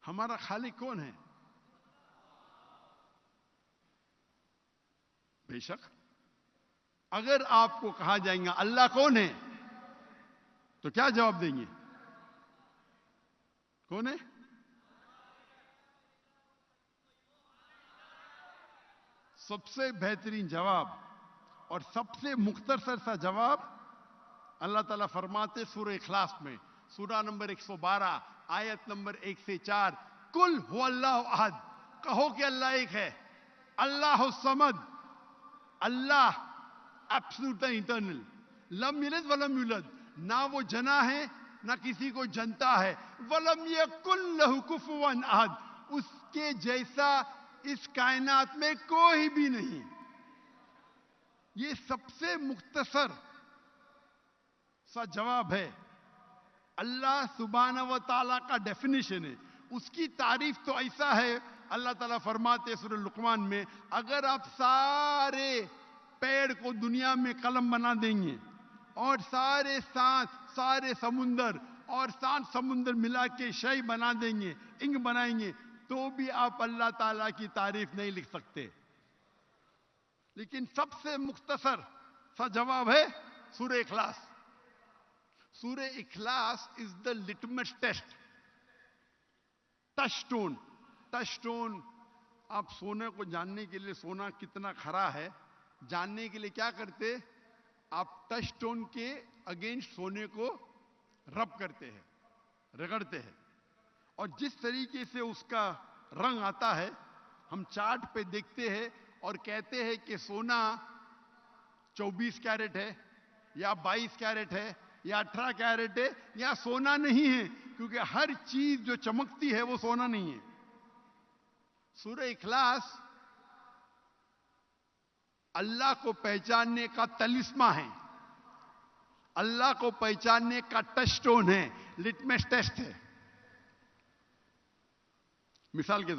ہمارا خالق کون ہے؟ بے شک اگر آپ کو کہا جائے گا اللہ کون ہے تو کیا جواب دیں گے؟ کون ہے؟ سب سے بہترین جواب اور سب سے مختصر سا جواب اللہ تعالیٰ فرماتے سورہ اخلاص میں، سورہ نمبر 112 آیت نمبر 1 سے 4، کل هو اللہ احد، کہو کہ اللہ ایک ہے، اللہ الصمد، اللہ ایبسولوٹ انٹرنل، لم یلد ولم یولد، نہ وہ جنا ہے نہ کسی کو جنتا ہے، ولم یکن لہ کفوا احد، اس کے جیسا اس کائنات میں کوئی بھی نہیں۔ یہ سب سے مختصر سا جواب ہے۔ اللہ سبحانہ و تعالیٰ کا ڈیفینیشن ہے، اس کی تعریف تو ایسا ہے، اللہ تعالیٰ فرماتے سورہ لقمان میں، اگر آپ سارے پیڑ کو دنیا میں قلم بنا دیں گے اور سارے سانس، سارے سمندر اور 7 سمندر ملا کے شے بنا دیں گے، انک بنائیں گے، تو بھی آپ اللہ تعالیٰ کی تعریف نہیں لکھ سکتے۔ لیکن سب سے مختصر سا جواب ہے سورہ اخلاص۔ سورہ اخلاص is the litmus test, touchstone. Touchstone, آپ سونے کو جاننے کے لیے سونا کتنا کھرا ہے جاننے کے لیے کیا کرتے؟ آپ ٹچ سٹون کے اگینسٹ سونے کو رب کرتے ہیں، رگڑتے ہیں، اور جس طریقے سے اس کا رنگ آتا ہے ہم چارٹ پہ دیکھتے ہیں اور کہتے ہیں کہ سونا 24 کیرٹ ہے یا 22 کیرٹ ہے یا 18 کیرٹ ہے، یا سونا نہیں ہے، کیونکہ ہر چیز جو چمکتی ہے وہ سونا نہیں ہے۔ سورہ اخلاص اللہ کو پہچاننے کا تلسمہ ہے، اللہ کو پہچاننے کا ٹچ سٹون ہے، لٹمس ٹیسٹ ہے۔ مثال کے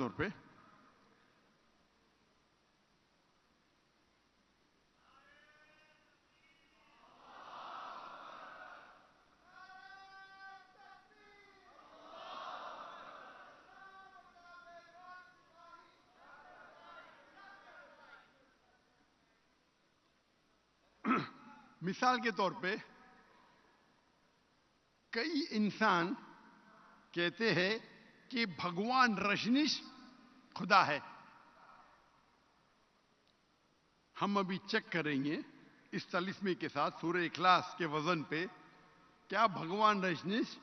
طور پہ کئی انسان کہتے ہیں کہ بھگوان رجنیش خدا ہے۔ ہم ابھی چیک کریں گے اس تلسمے کے ساتھ سورہ اخلاص کے وزن پہ، کیا بھگوان رجنیش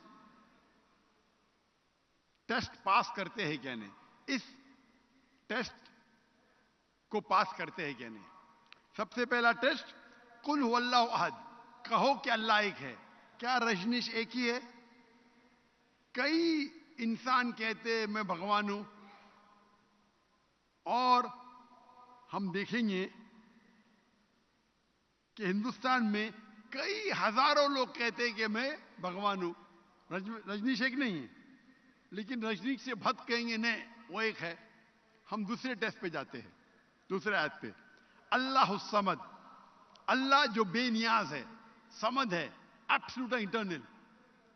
ٹیسٹ پاس کرتے ہیں کیا نہیں، اس ٹیسٹ کو پاس کرتے ہیں کیا نہیں۔ سب سے پہلا ٹیسٹ، قل هو اللہ احد، کہو کہ اللہ ایک ہے، کیا رجنیش ایک ہی ہے؟ کئی انسان کہتے ہیں میں بھگوان ہوں، اور ہم دیکھیں گے کہ ہندوستان میں کئی ہزاروں لوگ کہتے ہیں کہ میں بھگوان ہوں، رجنیش ایک نہیں ہے۔ لیکن رجنیش سے بھد کہیں گے نہیں وہ ایک ہے۔ ہم دوسرے ٹیسٹ پہ جاتے ہیں، دوسرے آیت پہ، اللہ الصمد، اللہ جو بے نیاز ہے، صمد ہے، ایبسولوٹ انٹرنل،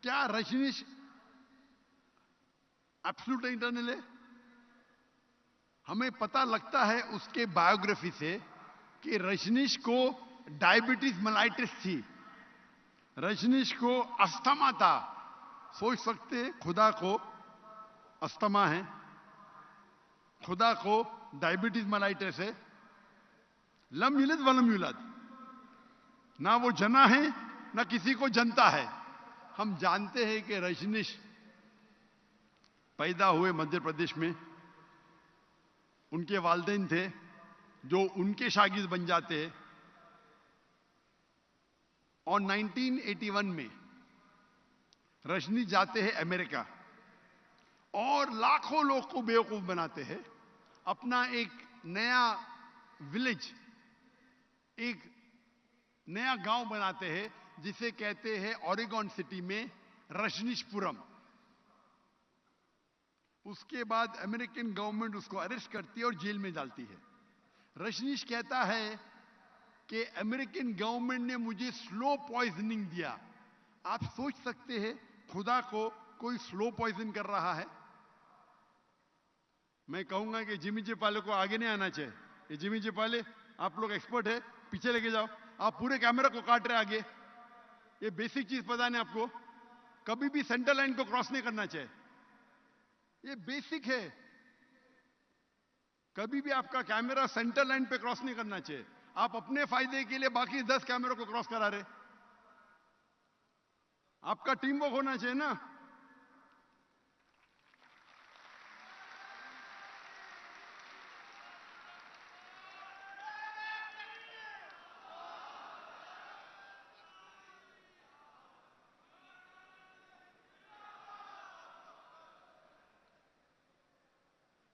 کیا رجنیش ایبسولوٹ انٹرنل ہے؟ ہمیں پتہ لگتا ہے اس کے بایوگرافی سے کہ رجنیش کو ڈائبٹیز ملائٹس تھی، رجنیش کو استھما تھا۔ سوچ سکتے خدا کو استھما ہے، خدا کو ڈائبٹیز ملائٹس ہے، لم یلد ولم یولد، نہ وہ جنا ہے نہ کسی کو جنتا ہے۔ ہم جانتے ہیں کہ رجنیش پیدا ہوئے مدھیہ پردیش میں، ان کے والدین تھے جو ان کے شاگرد بن جاتے ہیں، اور 1981 میں رجنیش جاتے ہیں امریکہ اور لاکھوں لوگ کو بیوقوف بناتے ہیں، اپنا ایک نیا ولیج، ایک نیا گاؤں بناتے ہیں جسے کہتے ہیں اوریگون سٹی میں رجنیش پورم۔ اس کے بعد امریکن گورنمنٹ اس کو اریسٹ کرتی ہے اور جیل میں ڈالتی ہے۔ رجنیش کہتا ہے کہ امریکن گورنمنٹ نے مجھے سلو پوائزننگ دیا۔ آپ سوچ سکتے ہیں خدا کو کوئی سلو پوائزن کر رہا ہے؟ میں کہوں گا کہ جمی چپالے کو آگے نہیں آنا چاہیے. یہ جمی چپالے آپ لوگ ایکسپرٹ ہے, پیچھے لے کے جاؤ. آپ پورے کیمرہ کو کاٹ رہے آگے. یہ بیسک چیز پتا نہیں آپ کو, کبھی بھی سینٹر لائن کو کراس نہیں کرنا چاہیے. یہ بیسک ہے. کبھی بھی آپ کا کیمرہ سینٹر لائن پہ کراس نہیں کرنا چاہیے. آپ اپنے فائدے کے لیے باقی 10 کیمروں کو کراس کرا رہے. آپ کا ٹیم ورک ہونا چاہیے نا.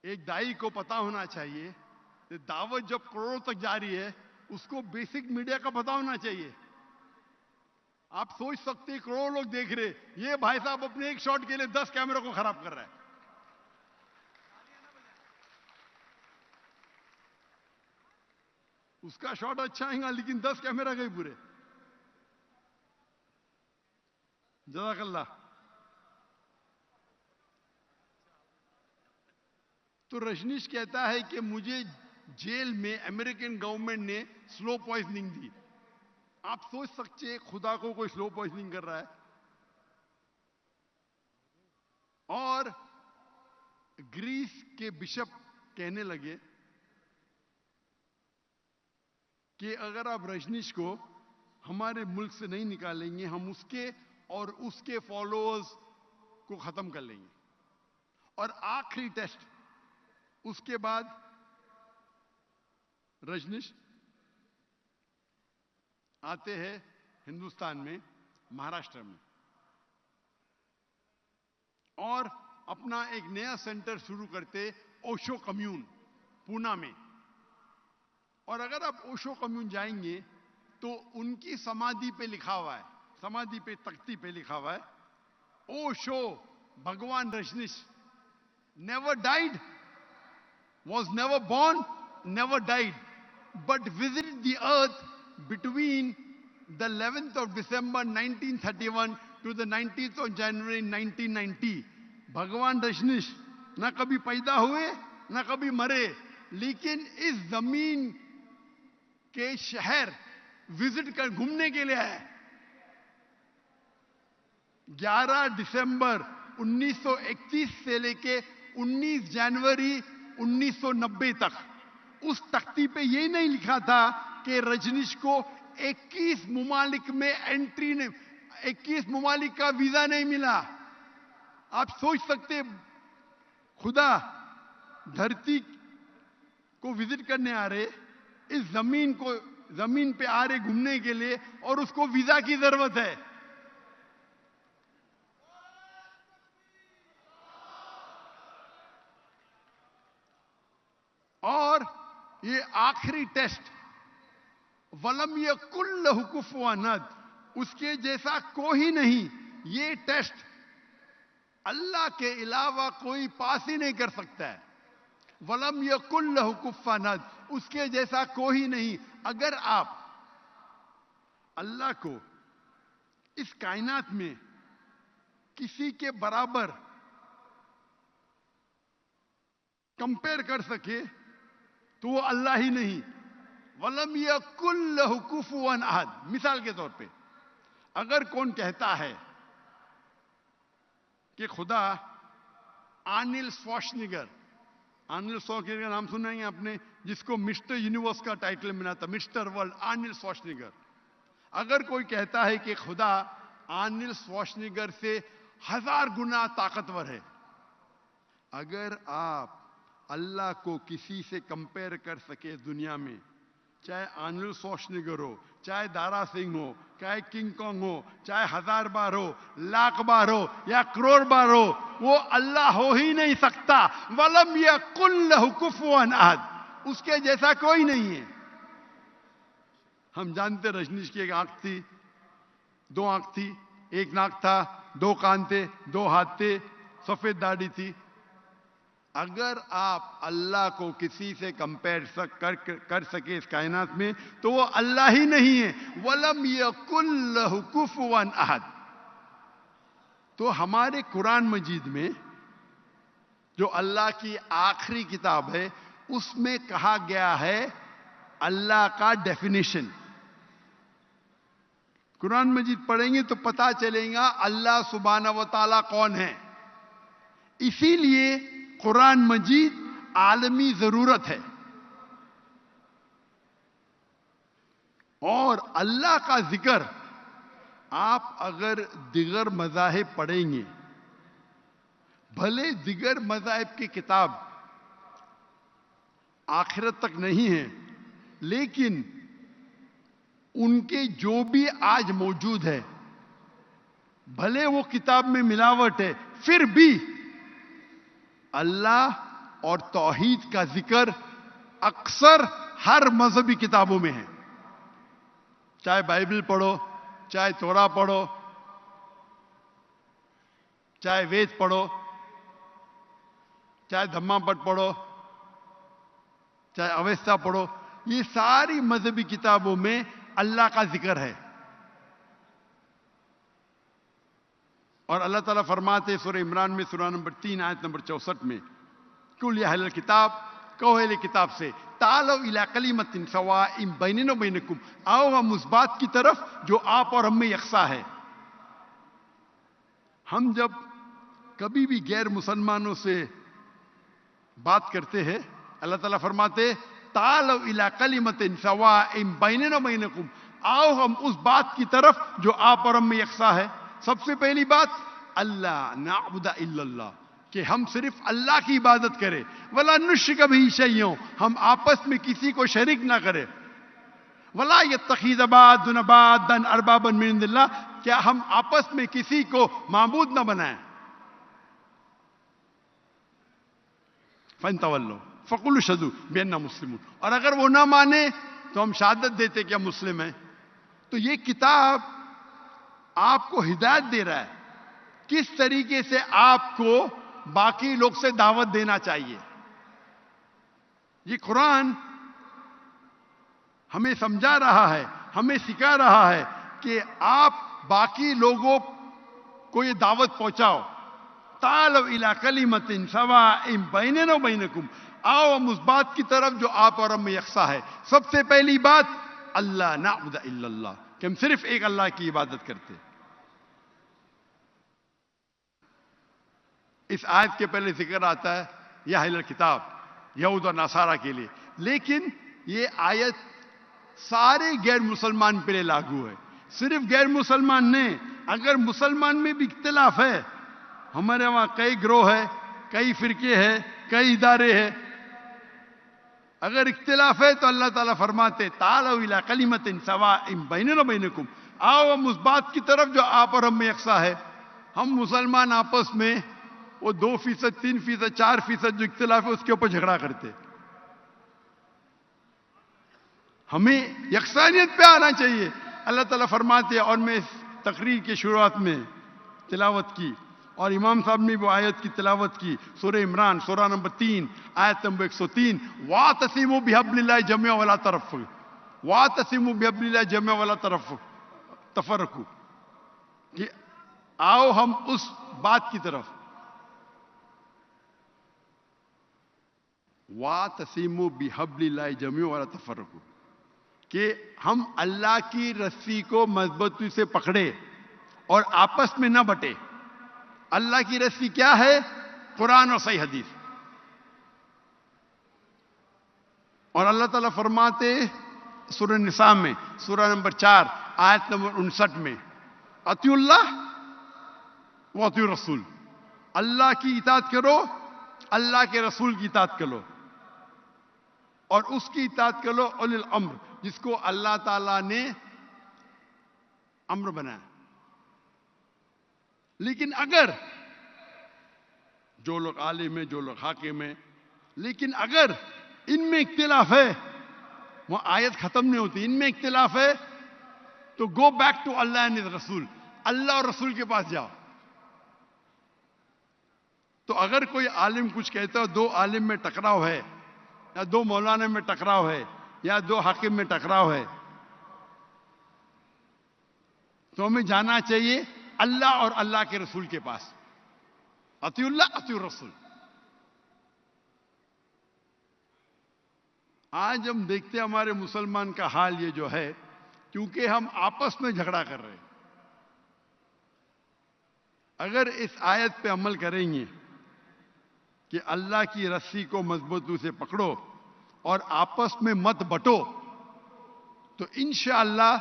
ایک دائی کو پتا ہونا چاہیے کہ دعوت جب کروڑوں تک جا رہی ہے اس کو بیسک میڈیا کا پتا ہونا چاہیے. آپ سوچ سکتے کروڑوں لوگ دیکھ رہے, یہ بھائی صاحب اپنے ایک شاٹ کے لیے 10 کیمروں کو خراب کر رہا ہے. اس کا شاٹ اچھا آئے گا لیکن 10 کیمرہ گئے پورے. جزاک اللہ. تو رجنیش کہتا ہے کہ مجھے جیل میں امریکن گورنمنٹ نے سلو پوائزننگ دی. آپ سوچ سکتے خدا کو کوئی سلو پوائزننگ کر رہا ہے. اور گریس کے بشپ کہنے لگے کہ اگر آپ رجنیش کو ہمارے ملک سے نہیں نکالیں گے ہم اس کے اور اس کے فالوورز کو ختم کر لیں گے. اور آخری ٹیسٹ اس کے بعد رجنیش آتے ہیں ہندوستان میں, مہاراشٹر میں, اور اپنا ایک نیا سینٹر شروع کرتے اوشو کمیون پونا میں. اور اگر آپ اوشو کمیون جائیں گے تو ان کی سمادھی پہ لکھا ہوا ہے, سمادھی پہ تختی پہ لکھا ہوا ہے اوشو بھگوان Rajneesh never died, was never born, never died, but visited the earth between the 11th of December 1931 to the 19th of January 1990. بھگوان رجنیش نہ کبھی پیدا ہوئے نہ کبھی مرے, لیکن اس زمین کے شہر وزٹ کر گھومنے کے لیے آئے. 11 دسمبر 1931 سے لے کے 19 جنوری 1990 تک اس تختی پہ یہ نہیں لکھا تھا کہ رجنیش کو 21 ممالک میں انٹری نہیں, 21 ممالک کا ویزا نہیں ملا. آپ سوچ سکتے خدا دھرتی کو وزٹ کرنے آ رہے, اس زمین پہ آ رہے گھومنے کے لیے, اور اس کو ویزا کی ضرورت ہے. اور یہ آخری ٹیسٹ وَلَمْ يَكُنْ لَهُ كُفُوًا أَحَدٌ, اس کے جیسا کوئی نہیں. یہ ٹیسٹ اللہ کے علاوہ کوئی پاس ہی نہیں کر سکتا ہے. وَلَمْ يَكُنْ لَهُ كُفُوًا أَحَدٌ, اس کے جیسا کوئی نہیں. اگر آپ اللہ کو اس کائنات میں کسی کے برابر کمپیئر کر سکے تو وہ اللہ ہی نہیں. وَلَمْ يَكُنْ لَهُ كُفُوًا أَحَدٌ. مثال کے طور پہ اگر کون کہتا ہے کہ خدا آرنلڈ شوارزنیگر, آرنلڈ شوارزنیگر نام سنیں گے آپ نے, جس کو مسٹر یونیورس کا ٹائٹل ملا تھا, مسٹر ورلڈ, آرنلڈ شوارزنیگر. اگر کوئی کہتا ہے کہ خدا آرنلڈ شوارزنیگر سے 1000 گنا طاقتور ہے, اگر آپ اللہ کو کسی سے کمپیئر کر سکے دنیا میں, چاہے آرنلڈ شوارزنیگر ہو, چاہے دارا سنگھ ہو, چاہے کنگ کانگ ہو, چاہے 1000 بار ہو, لاکھ بار ہو یا کروڑ بار ہو, وہ اللہ ہو ہی نہیں سکتا. وَلَمْ يَكُنْ لَهُ كُفُوًا أَحَدٌ, اس کے جیسا کوئی نہیں ہے. ہم جانتے رجنیش کی ایک آنکھ تھی, 2 آنکھ تھی, 1 ناک تھا, 2 کان تھے, 2 ہاتھ تھے, سفید داڑھی تھی. اگر آپ اللہ کو کسی سے کمپیئر کر سکے اس کائنات میں تو وہ اللہ ہی نہیں ہے. وَلَمْ يَكُنْ لَهُ كُفُوًا أَحَدٌ. تو ہمارے قرآن مجید میں جو اللہ کی آخری کتاب ہے، اس میں کہا گیا ہے اللہ کا ڈیفینیشن. قرآن مجید پڑھیں گے تو پتا چلے گا اللہ سبحانہ و تعالیٰ کون ہے. اسی لیے قرآن مجید عالمی ضرورت ہے. اور اللہ کا ذکر آپ اگر دیگر مذاہب پڑھیں گے، بھلے دیگر مذاہب کی کتاب آخرت تک نہیں ہے، لیکن ان کے جو بھی آج موجود ہے، بھلے وہ کتاب میں ملاوٹ ہے، پھر بھی اللہ اور توحید کا ذکر اکثر ہر مذہبی کتابوں میں ہے. چاہے بائبل پڑھو، چاہے تورا پڑھو، چاہے وید پڑھو، چاہے دھما پٹ پڑھو، چاہے اویستا پڑھو، یہ ساری مذہبی کتابوں میں اللہ کا ذکر ہے. اور اللہ تعالیٰ فرماتے سورہ عمران میں سورہ نمبر 3 آیت نمبر 64 میں، قل یا اہل الکتاب، کہو اہل کتاب سے، تعالوا الی کلمۃ سواء بیننا و بینکم، آؤ ہم اس بات کی طرف جو آپ اور ہم میں یکساں ہے. ہم جب کبھی بھی غیر مسلمانوں سے بات کرتے ہیں، اللہ تعالیٰ فرماتے تعالوا الی کلمۃ سواء بیننا و بینکم، آؤ ہم اس بات کی طرف جو آپ اور ہم میں یکساں ہے. سب سے پہلی بات، اللہ نعبد الا اللہ، کہ ہم صرف اللہ کی عبادت کریں. ولا نشرک بہ شیئا، ہم آپس میں کسی کو شریک نہ کریں. ولا یتخذ بعضنا بعضا اربابا من دون اللہ، کیا ہم آپس میں کسی کو معبود نہ بنائیں. فَإِن تَوَلَّوْا فَقُولُوا اشْهَدُوا بِأَنَّا مُسْلِمُونَ، اور اگر وہ نہ مانے تو ہم شہادت دیتے کہ ہم مسلم ہیں. تو یہ کتاب آپ کو ہدایت دے رہا ہے کس طریقے سے آپ کو باقی لوگ سے دعوت دینا چاہیے. یہ قرآن ہمیں سمجھا رہا ہے، ہمیں سکھا رہا ہے کہ آپ باقی لوگوں کو یہ دعوت پہنچاؤ. تعالوا الی کلمۃ سواء بیننا و بینکم، آؤ ہم اس بات کی طرف جو آپ اور ہم میں یکساں ہے. سب سے پہلی بات، اللہ نعبد الا اللہ، کہ ہم صرف ایک اللہ کی عبادت کرتے. اس آیت کے پہلے ذکر آتا ہے یا اہل الکتاب، یہود اور نصارہ کے لیے، لیکن یہ آیت سارے غیر مسلمان پہ لاگو ہے. صرف غیر مسلمان نہیں، اگر مسلمان میں بھی اختلاف ہے، ہمارے وہاں کئی گروہ ہے، کئی فرقے ہیں، کئی ادارے ہیں، اگر اختلاف ہے تو اللہ تعالیٰ فرماتے تعالوا الی کلمۃ سواء بیننا و بینکم، آؤ ہم اس بات کی طرف جو آپ اور ہم میں یکساں ہے. ہم مسلمان آپس میں وہ 2%، 3%، 4% جو اختلاف ہے اس کے اوپر جھگڑا کرتے. ہمیں یکسانیت پہ آنا چاہیے. اللہ تعالیٰ فرماتے ہیں، اور میں اس تقریر کی شروعات میں تلاوت کی اور امام صاحب نے وہ آیت کی تلاوت کی، سورہ عمران سورہ نمبر 3 آیت نمبر 103، وَاعْتَصِمُوا بِحَبْلِ اللَّهِ جَمِيعًا وَلَا تَفَرَّقُوا، وَاعْتَصِمُوا بِحَبْلِ اللَّهِ جَمِيعًا وَلَا تَفَرَّقُوا، کہ آؤ ہم اس بات کی طرف، وَاعْتَصِمُوا بِحَبْلِ اللَّهِ جَمِيعًا وَلَا تَفَرَّقُوا، کہ ہم اللہ کی رسی کو مضبوطی سے پکڑے اور آپس میں نہ بٹے. اللہ کی رسی کیا ہے؟ قرآن اور صحیح حدیث. اور اللہ تعالیٰ فرماتے سورہ نساء میں سورہ نمبر 4 آیت نمبر 59 میں، اطیعوا اللہ و اطیعوا الرسول، اللہ کی اطاعت کرو، اللہ کے رسول کی اطاعت کرو، اور اس کی اطاعت کرو اولی الامر، جس کو اللہ تعالیٰ نے امر بنایا. لیکن اگر جو لوگ عالم ہیں، جو لوگ حاکم ہیں، لیکن اگر ان میں اختلاف ہے، وہ آیت ختم نہیں ہوتی. ان میں اختلاف ہے تو go back to Allah and Rasool, Allah اور رسول کے پاس جاؤ. تو اگر کوئی عالم کچھ کہتا ہے، 2 عالم میں ٹکراؤ ہے، یا 2 مولانا میں ٹکراؤ ہے، یا 2 حاکم میں ٹکراؤ ہے، تو ہمیں جانا چاہیے اللہ اور اللہ کے رسول کے پاس. اطیعوا اللہ اطیعوا الرسول. آج ہم دیکھتے ہیں ہمارے مسلمان کا حال یہ جو ہے، کیونکہ ہم آپس میں جھگڑا کر رہے ہیں. اگر اس آیت پہ عمل کریں گے کہ اللہ کی رسی کو مضبوطی سے پکڑو اور آپس میں مت بٹو، تو انشاءاللہ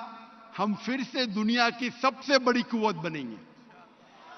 ہم پھر سے دنیا کی سب سے بڑی قوت بنیں گے.